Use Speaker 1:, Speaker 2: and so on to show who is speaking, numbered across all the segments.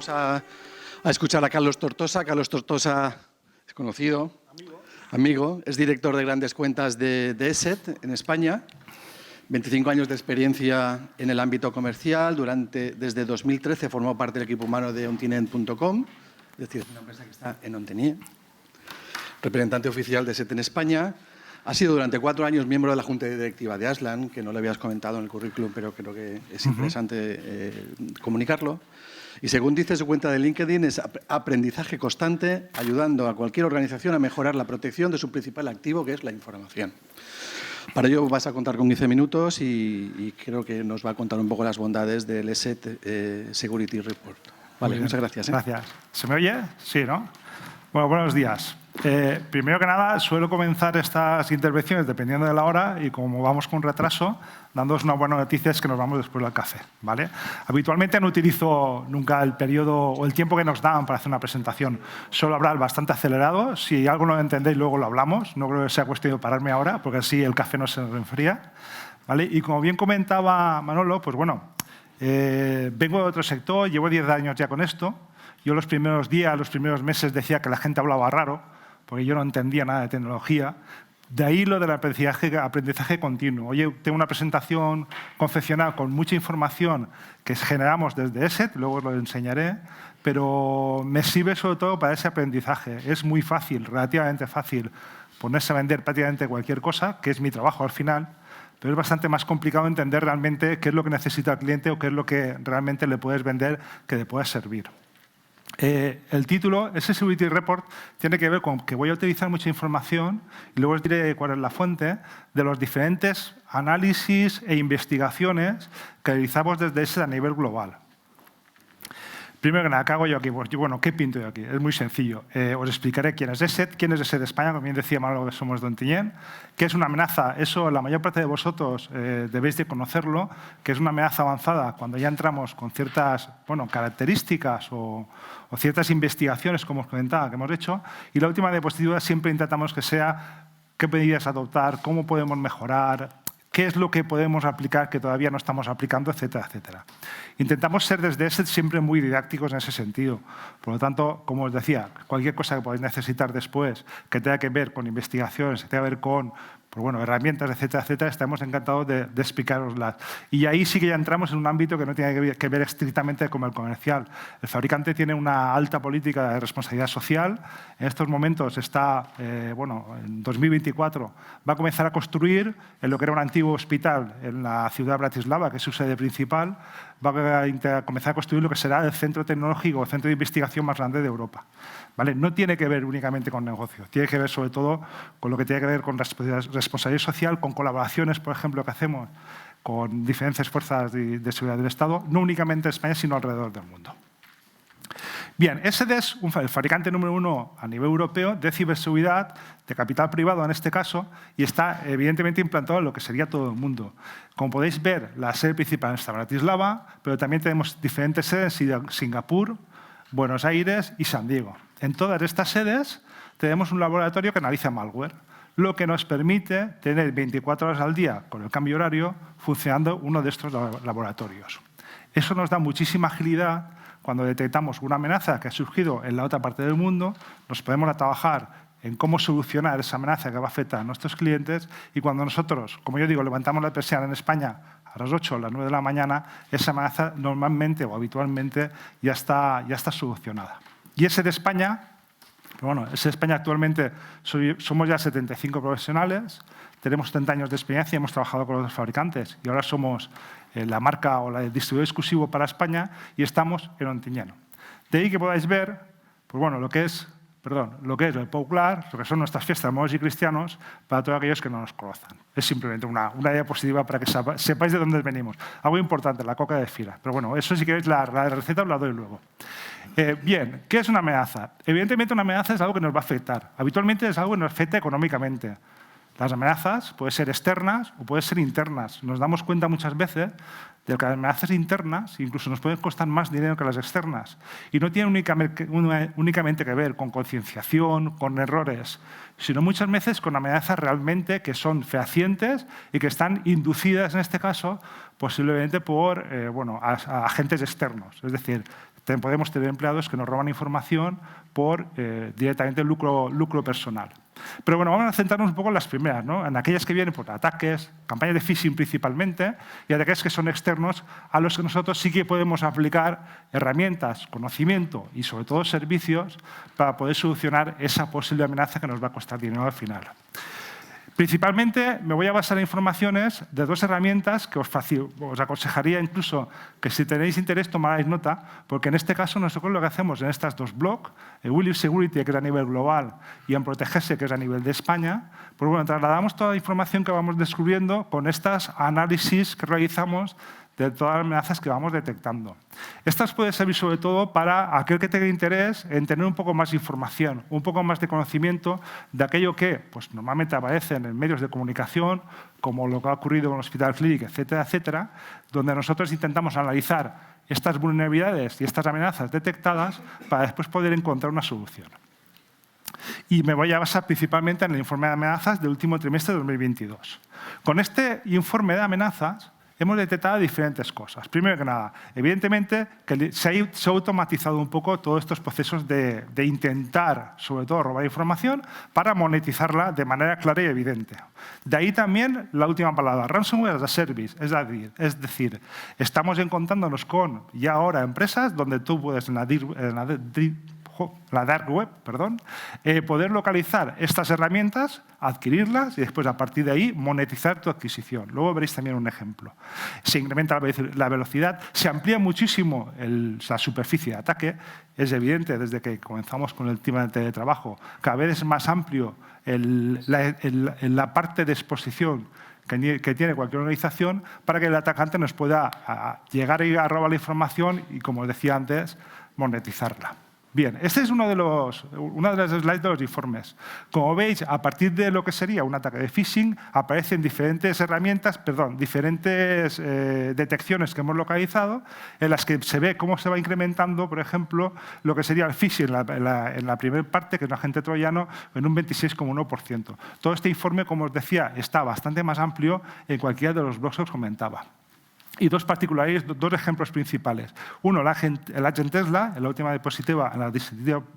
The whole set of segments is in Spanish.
Speaker 1: Vamos a escuchar a Carlos Tortosa. Carlos Tortosa es conocido, amigo, es director de grandes cuentas de ESET en España. 25 años de experiencia en el ámbito comercial. Desde 2013 formó parte del equipo humano de Ontinent.com, es decir, es una empresa que está en Ontenier. Representante oficial de ESET en España. Ha sido durante 4 años miembro de la Junta Directiva de Aslan, que no le habías comentado en el currículum, pero creo que es interesante comunicarlo. Y según dice su cuenta de LinkedIn, es aprendizaje constante, ayudando a cualquier organización a mejorar la protección de su principal activo, que es la información. Para ello vas a contar con 15 minutos y creo que nos va a contar un poco las bondades del ESET Security Report. Vale, muchas gracias.
Speaker 2: Gracias. ¿Se me oye? Sí, ¿no? Bueno, buenos días. Primero que nada, suelo comenzar estas intervenciones dependiendo de la hora y como vamos con retraso, dándoos una buena noticia es que nos vamos después del café, ¿vale? Habitualmente no utilizo nunca el periodo o el tiempo que nos dan para hacer una presentación. Suelo hablar bastante acelerado. Si algo no lo entendéis, luego lo hablamos. No creo que sea cuestión de pararme ahora, porque así el café no se enfría, ¿vale? Y como bien comentaba Manolo, pues bueno, vengo de otro sector, llevo 10 años ya con esto. Yo los primeros días, los primeros meses decía que la gente hablaba raro, porque yo no entendía nada de tecnología. De ahí lo del aprendizaje continuo. Oye, tengo una presentación confeccionada con mucha información que generamos desde ESET, luego os lo enseñaré, pero me sirve sobre todo para ese aprendizaje. Es muy fácil, relativamente fácil, ponerse a vender prácticamente cualquier cosa, que es mi trabajo al final, pero es bastante más complicado entender realmente qué es lo que necesita el cliente o qué es lo que realmente le puedes vender que le pueda servir. El título, ese Security Report, tiene que ver con que voy a utilizar mucha información y luego os diré cuál es la fuente de los diferentes análisis e investigaciones que realizamos desde ESET a nivel global. Primero que nada, ¿qué hago yo aquí? Pues, bueno, ¿qué pinto yo aquí? Es muy sencillo. Os explicaré quién es ESET España, como bien decía Manolo, que somos de Ontinyent, qué es una amenaza. Eso la mayor parte de vosotros debéis de conocerlo, que es una amenaza avanzada cuando ya entramos con ciertas características o ciertas investigaciones, como os comentaba, que hemos hecho. Y la última diapositiva siempre intentamos que sea qué medidas adoptar, cómo podemos mejorar, qué es lo que podemos aplicar que todavía no estamos aplicando, etcétera, etcétera. Intentamos ser desde ESET siempre muy didácticos en ese sentido. Por lo tanto, como os decía, cualquier cosa que podáis necesitar después que tenga que ver con investigaciones, que tenga que ver con herramientas, etcétera, etcétera, estamos encantados de explicaroslas. Y ahí sí que ya entramos en un ámbito que no tiene que ver estrictamente con el comercial. El fabricante tiene una alta política de responsabilidad social. En estos momentos está, en 2024 va a comenzar a construir en lo que era un antiguo hospital en la ciudad de Bratislava, que es su sede principal, va a comenzar a construir lo que será el centro tecnológico, el centro de investigación más grande de Europa. ¿Vale? No tiene que ver únicamente con negocios, tiene que ver sobre todo con lo que tiene que ver con responsabilidad social, con colaboraciones, por ejemplo, que hacemos con diferentes fuerzas de seguridad del Estado, no únicamente en España, sino alrededor del mundo. Bien, ESET es el fabricante número 1 a nivel europeo de ciberseguridad, de capital privado en este caso, y está evidentemente implantado en lo que sería todo el mundo. Como podéis ver, la sede principal está en Bratislava, pero también tenemos diferentes sedes en Singapur, Buenos Aires y San Diego. En todas estas sedes tenemos un laboratorio que analiza malware, lo que nos permite tener 24 horas al día, con el cambio horario, funcionando uno de estos laboratorios. Eso nos da muchísima agilidad. Cuando detectamos una amenaza que ha surgido en la otra parte del mundo, nos podemos trabajar en cómo solucionar esa amenaza que va a afectar a nuestros clientes y cuando nosotros, como yo digo, levantamos la persiana en España a las 8 o las 9 de la mañana, esa amenaza normalmente o habitualmente ya está solucionada. Y ese de España, ese de España actualmente somos ya 75 profesionales, tenemos 30 años de experiencia, hemos trabajado con los fabricantes y ahora somos la marca o el distribuidor exclusivo para España y estamos en Ontinyent. De ahí que podáis ver lo que es el Popular, lo que son nuestras fiestas moros y cristianos, para todos aquellos que no nos conozcan. Es simplemente una diapositiva para que sepáis de dónde venimos. Algo importante, la coca de fila. Pero bueno, eso si queréis la receta os la doy luego. Bien, ¿qué es una amenaza? Evidentemente una amenaza es algo que nos va a afectar. Habitualmente es algo que nos afecta económicamente. Las amenazas pueden ser externas o pueden ser internas. Nos damos cuenta muchas veces de que las amenazas internas incluso nos pueden costar más dinero que las externas. Y no tienen únicamente que ver con concienciación, con errores, sino muchas veces con amenazas realmente que son fehacientes y que están inducidas, en este caso, posiblemente por agentes externos. Es decir, podemos tener empleados que nos roban información por directamente lucro personal. Pero bueno, vamos a centrarnos un poco en las primeras, ¿no? En aquellas que vienen por ataques, campañas de phishing principalmente, y ataques que son externos a los que nosotros sí que podemos aplicar herramientas, conocimiento y sobre todo servicios para poder solucionar esa posible amenaza que nos va a costar dinero al final. Principalmente me voy a basar en informaciones de dos herramientas que os aconsejaría incluso que si tenéis interés tomarais nota, porque en este caso nosotros lo que hacemos en estas dos blogs, Will Security, que es a nivel global, y en Protegerse, que es a nivel de España, pues bueno, trasladamos toda la información que vamos descubriendo con estos análisis que realizamos de todas las amenazas que vamos detectando. Estas pueden servir sobre todo para aquel que tenga interés en tener un poco más de información, un poco más de conocimiento de aquello que pues, normalmente aparece en medios de comunicación, como lo que ha ocurrido en el Hospital Clínic, etcétera, etcétera, donde nosotros intentamos analizar estas vulnerabilidades y estas amenazas detectadas para después poder encontrar una solución. Y me voy a basar principalmente en el informe de amenazas del último trimestre de 2022. Con este informe de amenazas hemos detectado diferentes cosas. Primero que nada, evidentemente, que se ha automatizado un poco todos estos procesos de intentar, sobre todo, robar información para monetizarla de manera clara y evidente. De ahí también la última palabra, ransomware as a service. Es decir, estamos encontrándonos con ya ahora empresas donde tú puedes en la dark web, poder localizar estas herramientas, adquirirlas y después a partir de ahí monetizar tu adquisición. Luego veréis también un ejemplo. Se incrementa la velocidad, se amplía muchísimo la superficie de ataque. Es evidente desde que comenzamos con el tema del teletrabajo, cada vez es más amplio la parte de exposición que tiene cualquier organización para que el atacante nos pueda llegar a robar la información y, como os decía antes, monetizarla. Bien, este es una de las slides de los informes. Como veis, a partir de lo que sería un ataque de phishing, aparecen diferentes herramientas, diferentes detecciones que hemos localizado, en las que se ve cómo se va incrementando, por ejemplo, lo que sería el phishing en la primera parte, que es un agente troyano, en un 26,1%. Todo este informe, como os decía, está bastante más amplio en cualquiera de los blogs que os comentaba. Y dos ejemplos principales. Uno, el agent Tesla, en la última diapositiva, en la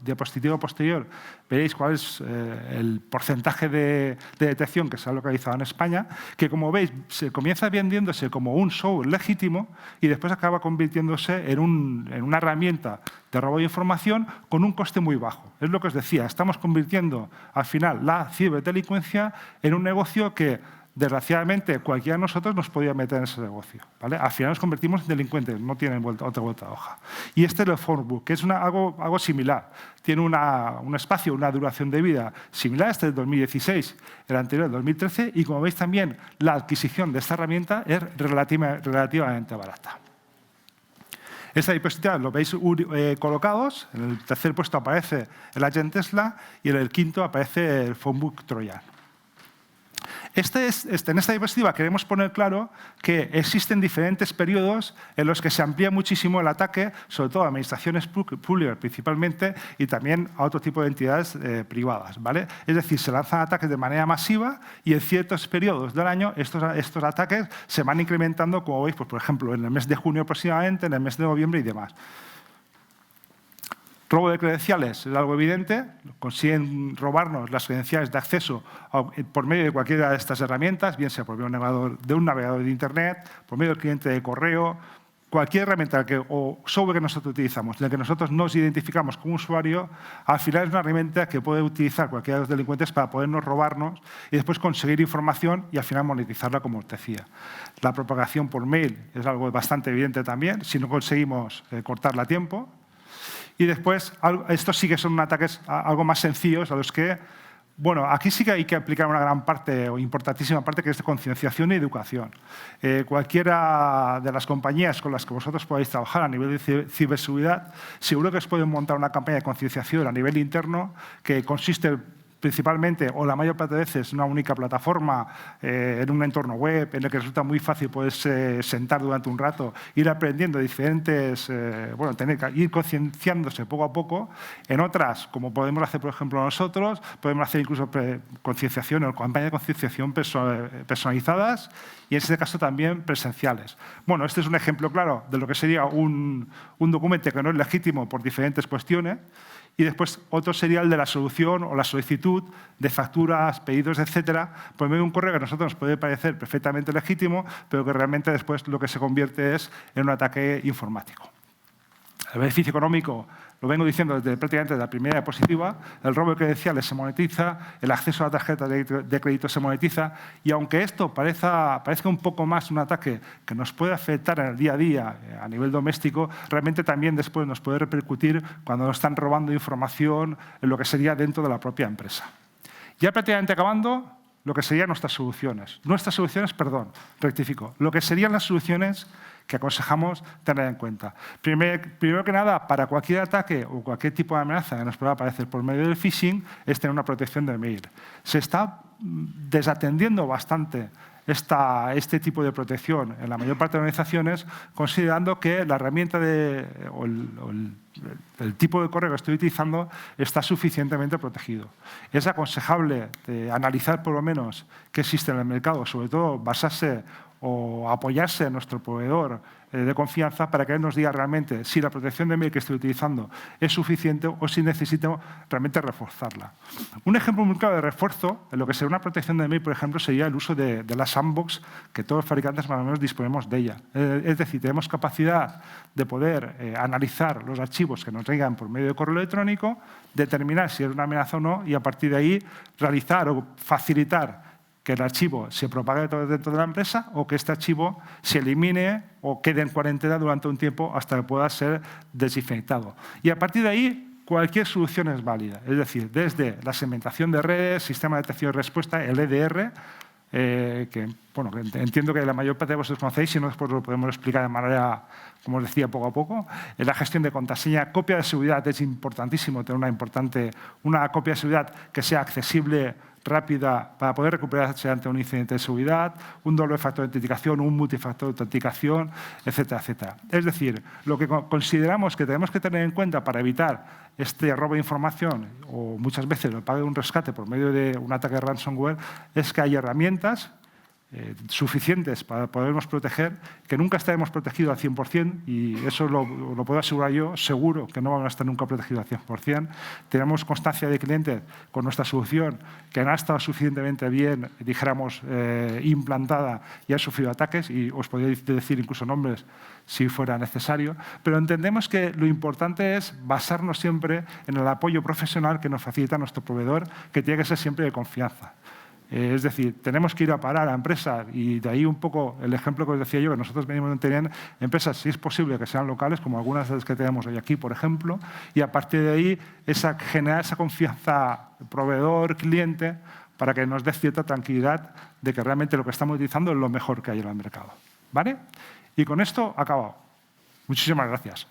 Speaker 2: diapositiva posterior, veréis cuál es el porcentaje de detección que se ha localizado en España, que como veis se comienza vendiéndose como un software legítimo y después acaba convirtiéndose en una herramienta de robo de información con un coste muy bajo. Es lo que os decía, estamos convirtiendo al final la ciberdelincuencia en un negocio que desgraciadamente, cualquiera de nosotros nos podía meter en ese negocio, ¿vale? Al final nos convertimos en delincuentes, no tienen otra vuelta de hoja. Y este es el Phonebook, que es algo similar. Tiene un espacio, una duración de vida similar, este es del 2016, el anterior del 2013, y como veis también, la adquisición de esta herramienta es relativamente barata. Esta diapositiva lo veis colocados, en el tercer puesto aparece el agent Tesla y en el quinto aparece el Phonebook Trojan. En esta diapositiva queremos poner claro que existen diferentes periodos en los que se amplía muchísimo el ataque, sobre todo a administraciones públicas principalmente y también a otro tipo de entidades privadas, ¿vale? Es decir, se lanzan ataques de manera masiva y en ciertos periodos del año estos ataques se van incrementando, como veis, pues, por ejemplo, en el mes de junio aproximadamente, en el mes de noviembre y demás. Robo de credenciales es algo evidente, consiguen robarnos las credenciales de acceso por medio de cualquiera de estas herramientas, bien sea por medio de un navegador de Internet, por medio del cliente de correo, cualquier herramienta o software que nosotros utilizamos, en la que nosotros nos identificamos como usuario, al final es una herramienta que puede utilizar cualquiera de los delincuentes para podernos robarnos y después conseguir información y al final monetizarla, como os decía. La propagación por mail es algo bastante evidente también, si no conseguimos cortarla a tiempo. Y después, estos sí que son ataques algo más sencillos a los que, bueno, aquí sí que hay que aplicar una gran parte o importantísima parte que es de concienciación y educación. Cualquiera de las compañías con las que vosotros podáis trabajar a nivel de ciberseguridad, seguro que os pueden montar una campaña de concienciación a nivel interno que consiste principalmente, o la mayor parte de veces, una única plataforma en un entorno web en el que resulta muy fácil poderse sentar durante un rato, ir aprendiendo diferentes, tener que ir concienciándose poco a poco. En otras, como podemos hacer, por ejemplo, nosotros, podemos hacer incluso concienciación o campañas de concienciación personalizadas y, en este caso, también presenciales. Bueno, este es un ejemplo claro de lo que sería un documento que no es legítimo por diferentes cuestiones. Y después otro sería el de la solución o la solicitud de facturas, pedidos, etcétera, por medio de un correo que a nosotros nos puede parecer perfectamente legítimo, pero que realmente después lo que se convierte es en un ataque informático. El beneficio económico, lo vengo diciendo prácticamente desde la primera diapositiva, el robo de credenciales se monetiza, el acceso a la tarjeta de crédito se monetiza, y aunque esto parezca un poco más un ataque que nos puede afectar en el día a día a nivel doméstico, realmente también después nos puede repercutir cuando nos están robando información en lo que sería dentro de la propia empresa. Ya prácticamente acabando, lo que serían nuestras soluciones. Lo que serían las soluciones que aconsejamos tener en cuenta. Primero que nada, para cualquier ataque o cualquier tipo de amenaza que nos pueda aparecer por medio del phishing, es tener una protección de mail. Se está desatendiendo bastante este tipo de protección en la mayor parte de organizaciones, considerando que la herramienta o el tipo de correo que estoy utilizando está suficientemente protegido. Es aconsejable analizar por lo menos qué existe en el mercado, sobre todo basarse o apoyarse en nuestro proveedor de confianza para que él nos diga realmente si la protección de mail que estoy utilizando es suficiente o si necesito realmente reforzarla. Un ejemplo muy claro de refuerzo en lo que sería una protección de mail, por ejemplo, sería el uso de la sandbox, que todos los fabricantes más o menos disponemos de ella. Es decir, tenemos capacidad de poder analizar los archivos que nos llegan por medio de correo electrónico, determinar si es una amenaza o no y a partir de ahí realizar o facilitar que el archivo se propague dentro de la empresa o que este archivo se elimine o quede en cuarentena durante un tiempo hasta que pueda ser desinfectado. Y a partir de ahí, cualquier solución es válida. Es decir, desde la segmentación de redes, sistema de detección y respuesta, el EDR, que entiendo que la mayor parte de vosotros conocéis, si no después lo podemos explicar de manera, como os decía, poco a popoco. En la gestión de contraseña, copia de seguridad, es importantísimo tener una copia de seguridad que sea accesible, rápida, para poder recuperarse ante un incidente de seguridad, un doble factor de autenticación, un multifactor de autenticación, etcétera, etcétera. Es decir, lo que consideramos que tenemos que tener en cuenta para evitar este robo de información o muchas veces el pago de un rescate por medio de un ataque de ransomware es que hay herramientas suficientes para podernos proteger, que nunca estaremos protegidos al 100%, y eso lo puedo asegurar yo, seguro que no vamos a estar nunca protegidos al 100%. Tenemos constancia de clientes con nuestra solución que no ha estado suficientemente bien, dijéramos, implantada y ha sufrido ataques, y os podría decir incluso nombres si fuera necesario, pero entendemos que lo importante es basarnos siempre en el apoyo profesional que nos facilita nuestro proveedor, que tiene que ser siempre de confianza. Es decir, tenemos que ir a parar a empresas, y de ahí un poco el ejemplo que os decía yo, que nosotros venimos de tener empresas, si es posible, que sean locales, como algunas de las que tenemos hoy aquí, por ejemplo, y a partir de ahí generar esa confianza proveedor-cliente para que nos dé cierta tranquilidad de que realmente lo que estamos utilizando es lo mejor que hay en el mercado. ¿Vale? Y con esto acabo. Muchísimas gracias.